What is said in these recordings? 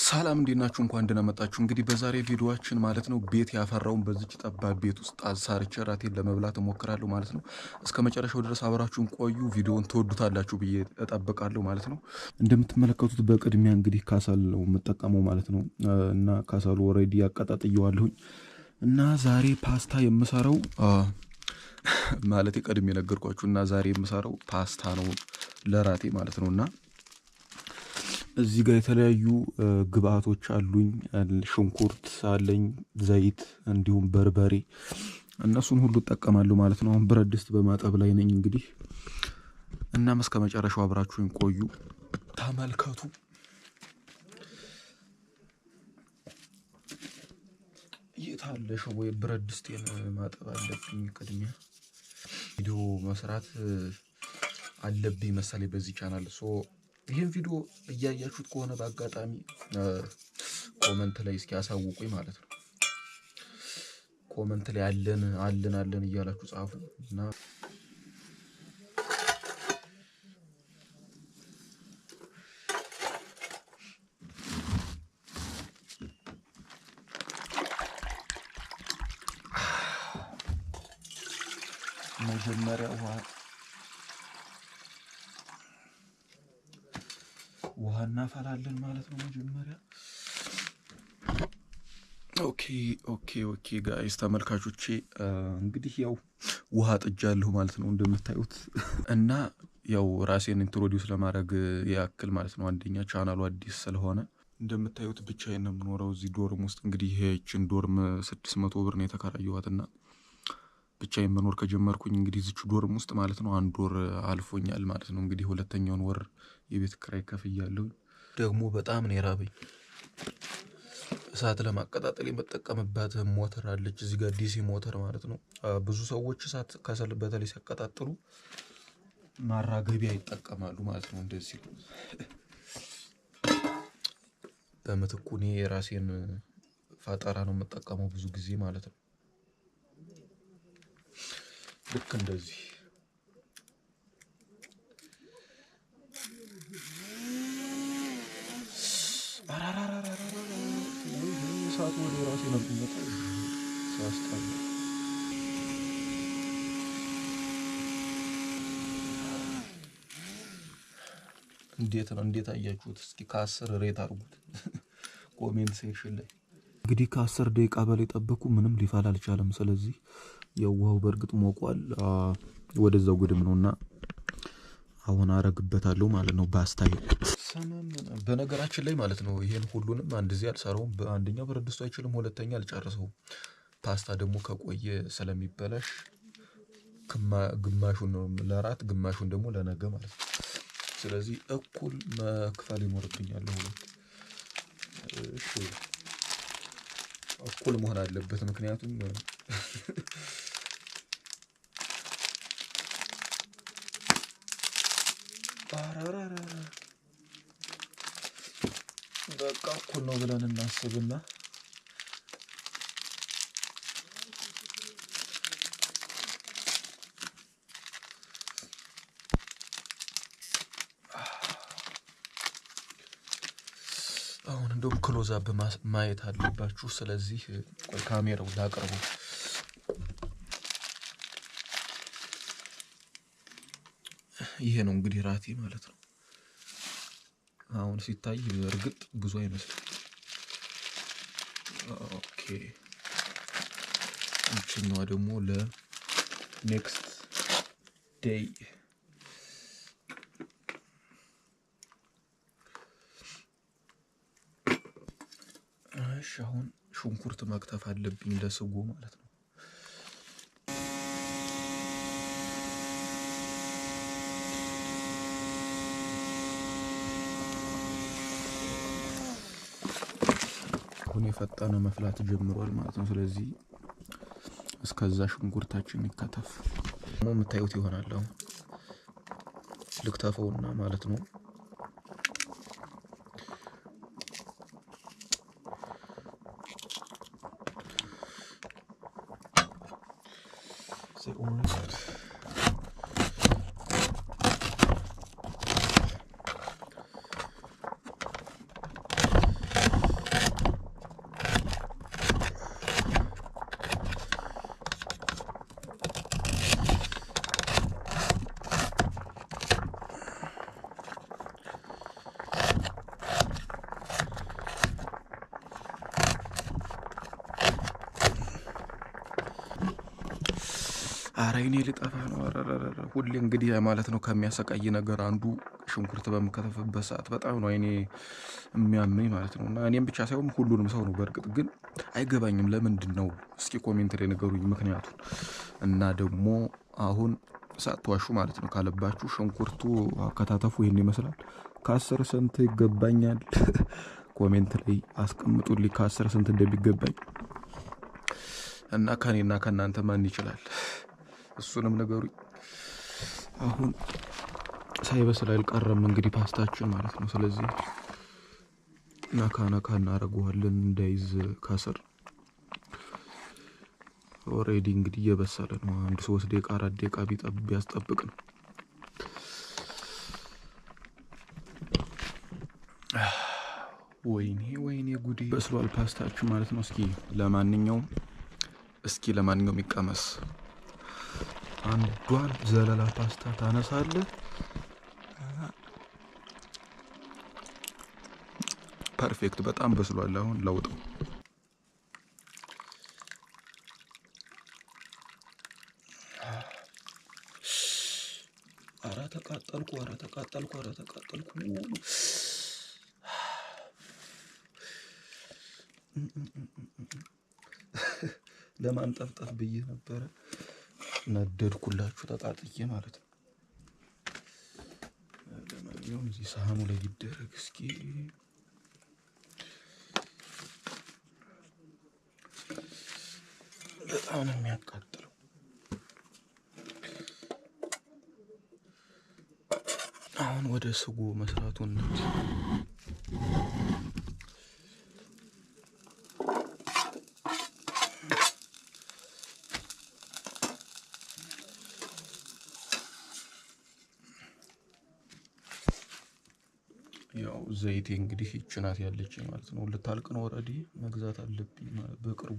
ሰላም እንዴት ናችሁ? እንኳን ደህና መጣችሁ። እንግዲህ በዛሬ ቪዲዮአችን ማለት ነው ቤት ያፈራውን በዚች ጠባብ ቤት ውስጥ አሳርቼ ራቴን ለመብላት እሞክራለሁ ማለት ነው። እስከመጨረሻው ድረስ አብራችሁን ቆዩ። ቪዲዮውን ትወዱታላችሁ ብዬ እጠብቃለሁ ማለት ነው። እንደምትመለከቱት በቅድሚያ እንግዲህ ካሳል ነው የምጠቀመው ማለት ነው እና ካሳሉ ኦሬዲ አቀጣጥየዋለሁኝ እና ዛሬ ፓስታ የምሰራው ማለት ቀድሜ ነገርኳችሁ እና ዛሬ የምሰራው ፓስታ ነው ለራቴ ማለት ነውና እዚህ ጋር የተለያዩ ግብአቶች አሉኝ። ሽንኩርት አለኝ፣ ዘይት እንዲሁም በርበሬ እነሱን ሁሉ እጠቀማለሁ ማለት ነው። አሁን ብረት ድስት በማጠብ ላይ ነኝ እንግዲህ እናም እስከመጨረሻው አብራችሁኝ ቆዩ፣ ተመልከቱ። የታለሽ ወይ ብረት ድስቴን ማጠብ አለብኝ። ቅድሚያ ቪዲዮ መስራት አለብኝ መሰለኝ በዚህ ቻናል ይሄን ቪዲዮ እያያችሁት ከሆነ በአጋጣሚ ኮሜንት ላይ እስኪ አሳውቁኝ ማለት ነው። ኮሜንት ላይ አለን እያላችሁ ጻፉ እና መጀመሪያ ውሃ እናፈላለን ማለት ነው። መጀመሪያ ኦኬ ጋይስ ተመልካቾቼ እንግዲህ ያው ውሃ ጥጃለሁ ማለት ነው እንደምታዩት እና ያው ራሴን ኢንትሮዲዩስ ለማድረግ ያክል ማለት ነው። አንደኛ ቻናሉ አዲስ ስለሆነ እንደምታዩት ብቻዬን ነው የምኖረው እዚህ ዶርም ውስጥ። እንግዲህ ይሄችን ዶርም 600 ብር ነው የተከራየኋትና ብቻዬን መኖር ከጀመርኩኝ እንግዲህ እዚች ዶርም ውስጥ ማለት ነው 1 ወር አልፎኛል ማለት ነው። እንግዲህ ሁለተኛውን ወር የቤት ኪራይ ከፍያለሁ። ደግሞ በጣም ነው የራበኝ። እሳት ለማቀጣጠል የምጠቀምባት ሞተር አለች እዚህ ጋር ዲሲ ሞተር ማለት ነው። ብዙ ሰዎች እሳት ከሰል በተለይ ሲያቀጣጥሉ ማራገቢያ ይጠቀማሉ ማለት ነው። እንደዚህ በምትኩ እኔ የራሴን ፈጠራ ነው የምጠቀመው ብዙ ጊዜ ማለት ነው። ልክ እንደዚህ ሰዓት ወደ ራሴ ነው የሚመጣው ሳስጠላ። እንዴት አያችሁት? እስኪ ከ10 ሬት አድርጉት ኮሜንት ሴክሽን ላይ። እንግዲህ ከ10 ደቂቃ በላይ ጠበቁ፣ ምንም ሊፈላ አልቻለም። ስለዚህ የውሃው በእርግጥ ሞቋል፣ ወደዛው ግድም ነውና አሁን አረግበታለሁ ማለት ነው ፓስታዬ። በነገራችን ላይ ማለት ነው ይሄን ሁሉንም አንድ ጊዜ አልሰራውም። በአንደኛው ብረት ድስቱ አይችልም፣ ሁለተኛ አልጨርሰውም። ፓስታ ደግሞ ከቆየ ስለሚበላሽ ግማሹን ነው ለራት ግማሹን ደግሞ ለነገ ማለት ነው። ስለዚህ እኩል መክፈል ይኖርብኛል ሁለት። እሺ እኩል መሆን አለበት ምክንያቱም በቃ እኩል ነው ብለን እናስብና አሁን እንደውም ክሎዝ አፕ ማየት አለባችሁ። ስለዚህ ቆይ ካሜራው ላቀርበው። ይሄ ነው እንግዲህ ራቴ ማለት ነው። አሁን ሲታይ እርግጥ ብዙ አይመስልም። ኦኬ እቺኛዋ ደግሞ ለኔክስት ዴይ። እሺ አሁን ሽንኩርት መክተፍ አለብኝ ለስጎ ማለት ነው። አሁን የፈጠነ መፍላት ጀምሯል ማለት ነው። ስለዚህ እስከዛ ሽንኩርታችን ይከተፍ። ደግሞ የምታዩት ይሆናል። አሁን ልክተፈውና ማለት ነው ኧረ እኔ ልጠፋ ነው። ኧረ ሁሌ እንግዲህ ማለት ነው ከሚያሰቃይ ነገር አንዱ ሽንኩርት በምከተፍበት ሰዓት በጣም ነው አይኔ የሚያመኝ ማለት ነው። እና እኔም ብቻ ሳይሆን ሁሉንም ሰው ነው። በእርግጥ ግን አይገባኝም ለምንድን ነው? እስኪ ኮሜንት ላይ ንገሩኝ ምክንያቱን። እና ደግሞ አሁን ሳትዋሹ ማለት ነው ካለባችሁ ሽንኩርቱ አከታተፉ ይሄን ይመስላል። ከ10 ስንት ይገባኛል? ኮሜንት ላይ አስቀምጡልኝ ከ10 ስንት እንደሚገባኝ እና ከኔና ከእናንተ ማን ይችላል? እሱንም ነገሩኝ። አሁን ሳይበስል አልቀረም እንግዲህ ፓስታችን ማለት ነው። ስለዚህ ነካ ነካ እናደርገዋለን እንዳይዝ ከስር። ኦሬዲ እንግዲህ እየበሰለ ነው። አንድ 3 ደቂቃ 4 ደቂቃ ቢያስጠብቅ ነው። ወይኔ ጉዴ በስሏል ፓስታችን ማለት ነው። እስኪ ለማንኛውም ይቀመስ። አንዷን ዘለላ ፓስታ ታነሳለህ። ፐርፌክት በጣም በስሏል። አሁን ለውጠው። ኧረ ተቃጠልኩ። ለማንጠፍጠፍ ብዬ ነበረ ነደድኩላችሁ ተቃጥዬ ማለት ነው። ለማንኛውም እዚህ ሳህኑ ላይ ይደረግ እስኪ። በጣም ነው የሚያቃጥለው። አሁን ወደ ስጎ መስራቱን ያው ዘይቴ እንግዲህ ይህች ናት ያለችኝ ማለት ነው። ልታልቅ ነው። ኦልሬዲ መግዛት አለብኝ በቅርቡ።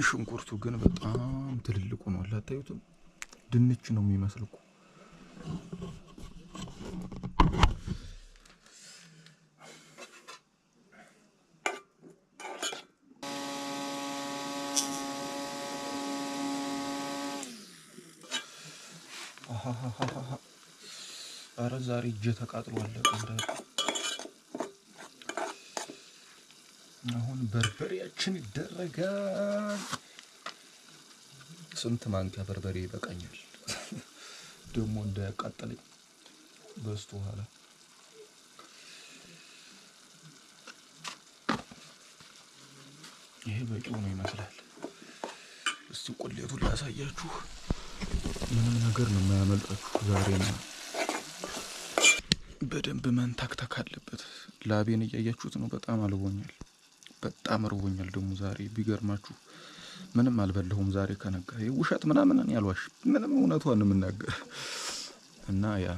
ሽንኩርቱ ግን በጣም ትልልቁ ነው። አታዩትም? ድንች ነው የሚመስለው። አረ ዛሬ እጄ ተቃጥሏል። አሁን በርበሬያችን ይደረጋል። ስንት ማንኪያ በርበሬ ይበቃኛል? ደግሞ እንዳያቃጥለኝ በስቶ ኋላ። ይሄ በቂው ነው ይመስላል። እስቲ ቁሌቱን ላሳያችሁ። ምንም ነገር ነው የማያመልጣችሁ ዛሬ ነው። በደንብ መንተክተክ አለበት። ላቤን እያያችሁት ነው። በጣም እርቦኛል ደግሞ ዛሬ ቢገርማችሁ ምንም አልበላሁም ዛሬ ከነጋ። ውሸት ምናምን ያልዋሽ ምንም እውነቷን ነው የምናገር። እና ያ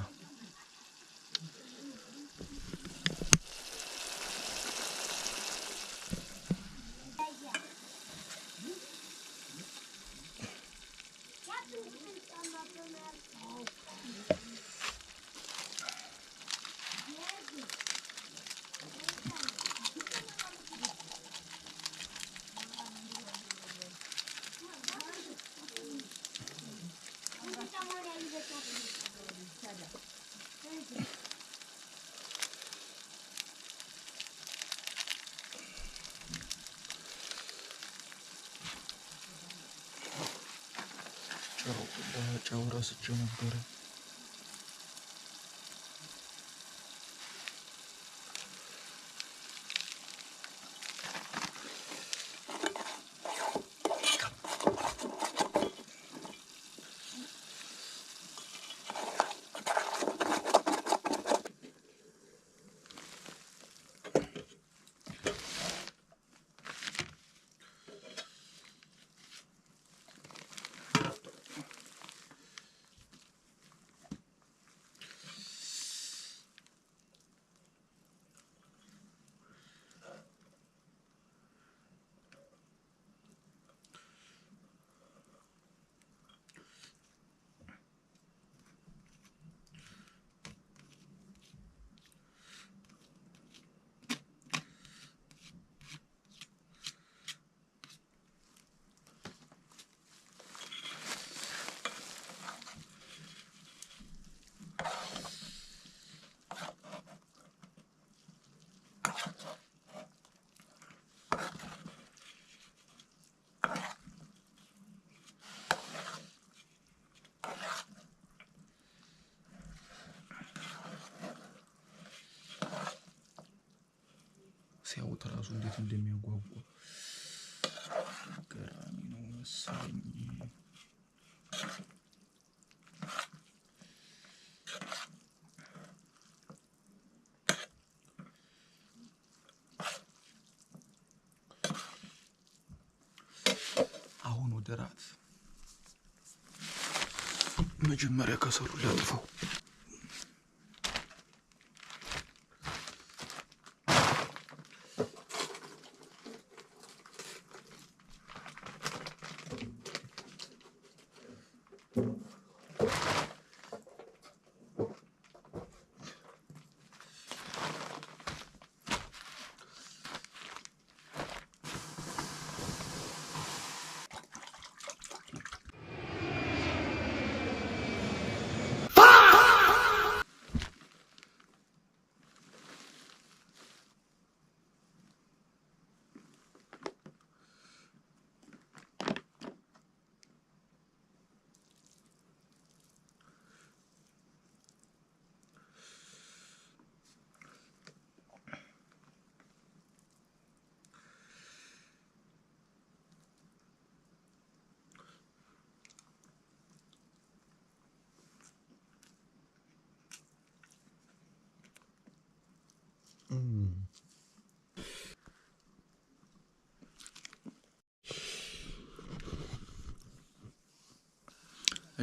ጨው ረስቼው ነበረ። ሲያዩት ራሱ እንዴት እንደሚያጓጓ ገራሚ ነው መሰለኝ። አሁን ወደ ራት መጀመሪያ ከሰሉ ላጥፈው።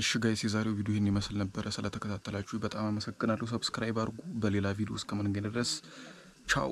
እሺ ጋይስ የዛሬው ቪዲዮ ይህን ይመስል ነበረ። ስለተከታተላችሁ በጣም አመሰግናለሁ። ሰብስክራይብ አድርጉ። በሌላ ቪዲዮ እስከምንገናኝ ድረስ ቻው።